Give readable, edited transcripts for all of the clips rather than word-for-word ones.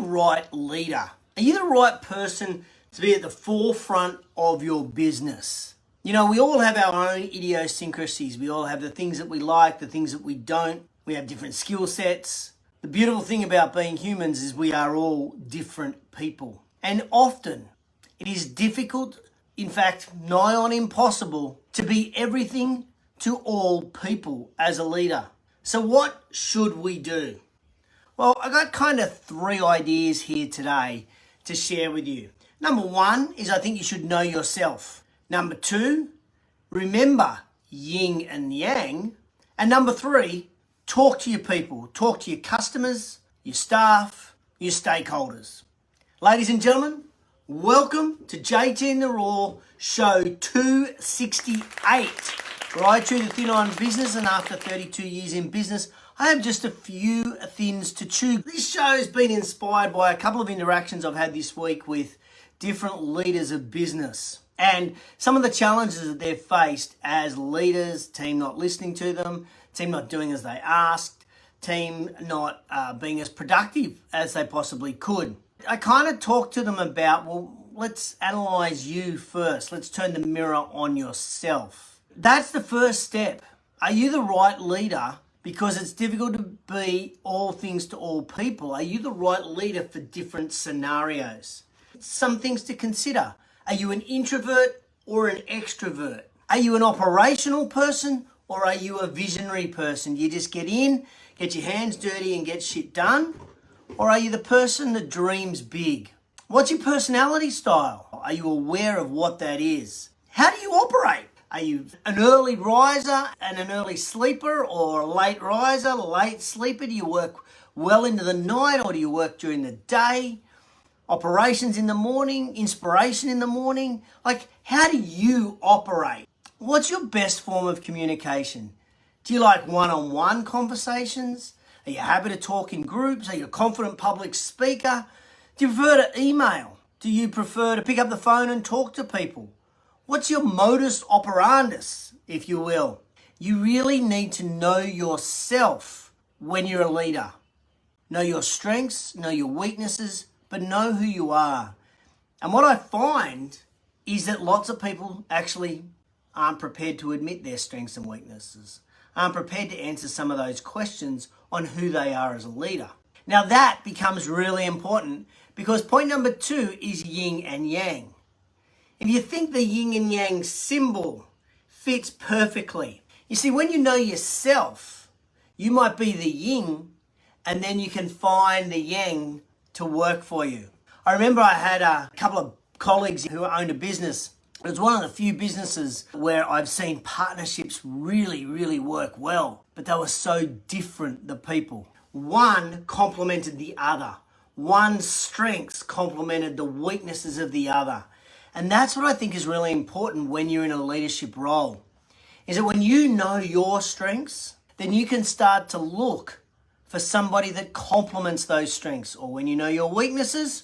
right leader? Are you the right person to be at the forefront of your business? You know, we all have our own idiosyncrasies. We all have the things that we like, the things that we don't. We have different skill sets. The beautiful thing about being humans is we are all different people. And often it is difficult, in fact, nigh on impossible, to be everything to all people as a leader. So what should we do? Well, I got kind of 3 ideas here today to share with you. Number 1 is I think you should know yourself. Number 2, remember yin and yang. And number 3, talk to your people. Talk to your customers, your staff, your stakeholders. Ladies and gentlemen, welcome to JTInTheRaw show 268. Right through the thin iron business, and after 32 years in business, I have just a few thins to chew. This show has been inspired by a couple of interactions I've had this week with different leaders of business and some of the challenges that they've faced as leaders, team not listening to them, team not doing as they asked, team not being as productive as they possibly could. I kind of talked to them about, well, let's analyze you first. Let's turn the mirror on yourself. That's the first step. Are you the right leader? Because it's difficult to be all things to all people. Are you the right leader for different scenarios? Some things to consider. Are you an introvert or an extrovert? Are you an operational person or are you a visionary person? You just get in, get your hands dirty and get shit done? Or are you the person that dreams big? What's your personality style? Are you aware of what that is? How do you operate? Are you an early riser and an early sleeper, or a late riser, late sleeper? Do you work well into the night or do you work during the day? Operations in the morning, inspiration in the morning? Like, how do you operate? What's your best form of communication? Do you like one-on-one conversations? Are you happy to talk in groups? Are you a confident public speaker? Do you prefer to email? Do you prefer to pick up the phone and talk to people? What's your modus operandus, if you will? You really need to know yourself when you're a leader. Know your strengths, know your weaknesses, but know who you are. And what I find is that lots of people actually aren't prepared to admit their strengths and weaknesses, aren't prepared to answer some of those questions on who they are as a leader. Now that becomes really important because point number 2 is yin and yang. If you think the yin and yang symbol fits perfectly, you see, when you know yourself, you might be the yin and then you can find the yang to work for you. I remember I had a couple of colleagues who owned a business. It was one of the few businesses where I've seen partnerships really, really work well, but they were so different, the people. One complemented the other. One's strengths complemented the weaknesses of the other. And that's what I think is really important when you're in a leadership role, is that when you know your strengths, then you can start to look for somebody that complements those strengths. Or when you know your weaknesses,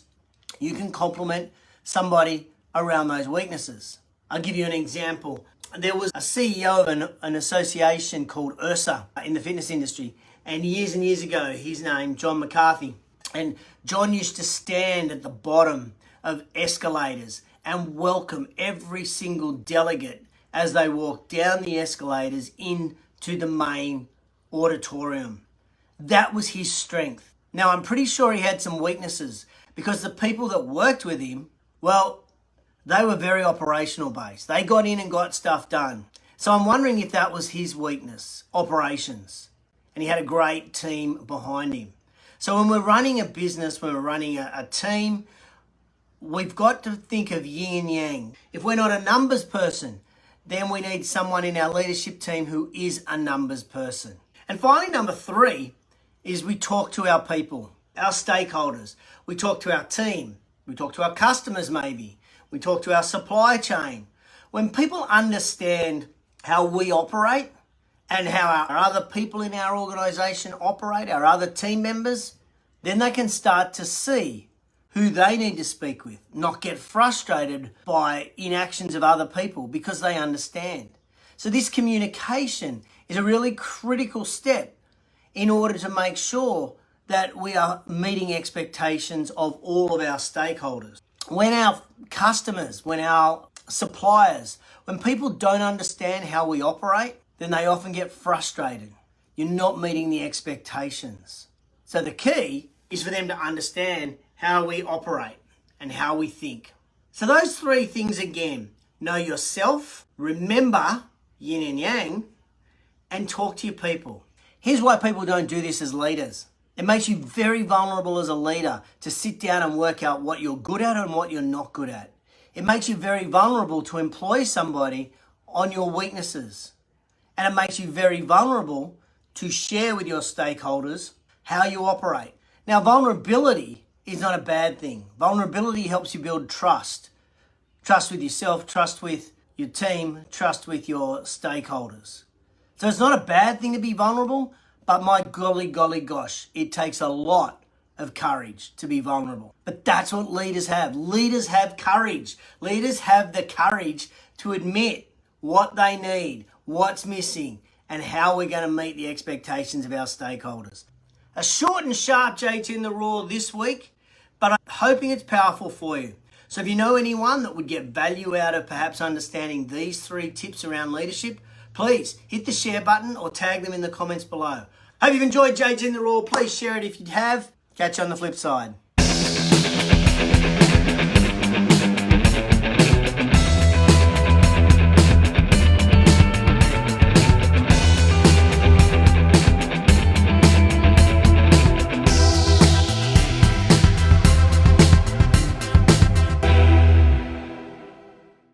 you can complement somebody around those weaknesses. I'll give you an example. There was a CEO of an association called URSA in the fitness industry. And years ago, his name, John McCarthy. And John used to stand at the bottom of escalators and welcome every single delegate as they walked down the escalators into the main auditorium. That was his strength. Now, I'm pretty sure he had some weaknesses because the people that worked with him, well, they were very operational based. They got in and got stuff done. So I'm wondering if that was his weakness, operations. And he had a great team behind him. So when we're running a business, when we're running a team, we've got to think of yin and yang. If we're not a numbers person, then we need someone in our leadership team who is a numbers person. And finally, number 3 is we talk to our people, our stakeholders. We talk to our team. We talk to our customers maybe. We talk to our supply chain. When people understand how we operate and how our other people in our organization operate, our other team members, then they can start to see who they need to speak with, not get frustrated by inactions of other people because they understand. So this communication is a really critical step in order to make sure that we are meeting expectations of all of our stakeholders. When our customers, when our suppliers, when people don't understand how we operate, then they often get frustrated. You're not meeting the expectations. So the key is for them to understand how we operate and how we think. So those three things again: know yourself, remember yin and yang, and talk to your people. Here's why people don't do this as leaders. It makes you very vulnerable as a leader to sit down and work out what you're good at and what you're not good at. It makes you very vulnerable to employ somebody on your weaknesses. And it makes you very vulnerable to share with your stakeholders how you operate. Now, vulnerability is not a bad thing. Vulnerability helps you build trust. Trust with yourself, trust with your team, trust with your stakeholders. So it's not a bad thing to be vulnerable, but my golly gosh, it takes a lot of courage to be vulnerable. But that's what leaders have. Leaders have courage. Leaders have the courage to admit what they need, what's missing, and how we're going to meet the expectations of our stakeholders. A short and sharp JT in the Raw this week, but I'm hoping it's powerful for you. So if you know anyone that would get value out of perhaps understanding these 3 tips around leadership, please hit the share button or tag them in the comments below. Hope you've enjoyed JT in the Raw. Please share it if you have. Catch you on the flip side.